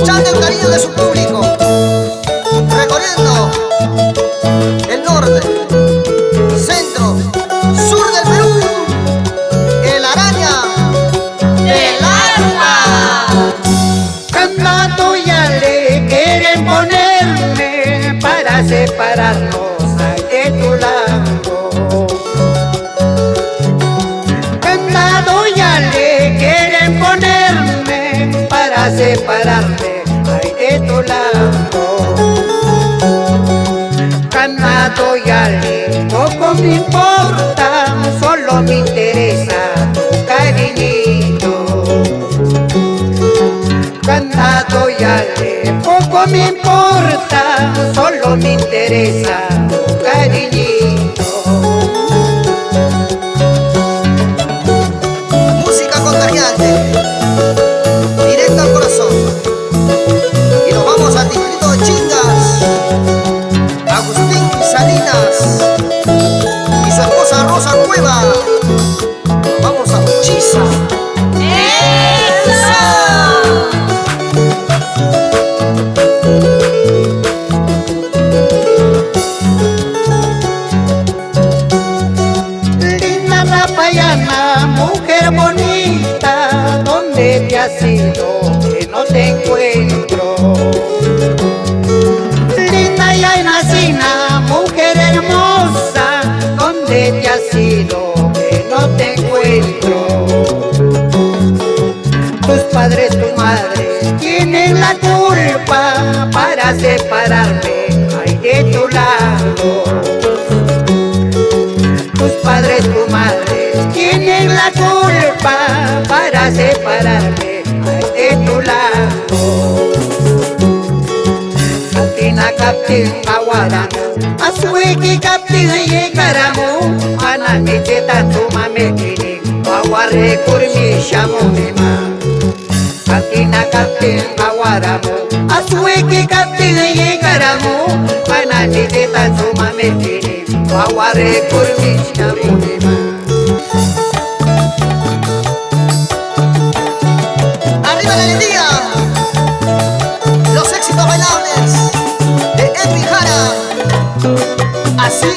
aprovechando el cariño de su público, recorriendo el norte, centro, sur del Perú, el araña del alma. Cantando ya le quieren ponerme para separarnos ay, de tu lado. Cantando ya le quieren ponerme para separarme ay, de tu lado. Cantando ya le poco me importa, solo me interesa tu cariñito. Cantado ya le poco me importa, solo me interesa tu cariñito. Música contagiante, directa al corazón. Y nos vamos al distrito de Chingas, Agustín Salinas y su esposa Rosa Cueva. Nos vamos a Uchiza. Linda Rapayana, mujer bonita, ¿dónde te has ido que no te encuentro? Linda Yainacina, mujer hermosa, ¿dónde te has ido que no te encuentro? Tus padres, tu madre tienen la culpa para separarme ay, de tu lado. Tus padres, tu madre tienen la culpa para separarme ay, de tu lado. Katina kaptin awarano, asueki kaptin yekaramu, anamite tatuma mekini, aware kurmi shamumima. Katina kaptin awaramu, asueki kaptin yekaramu, anamite tatuma mekini, aware kurmi shamumima. Arriba la alegría, los éxitos bailables de Edwin Jara. Así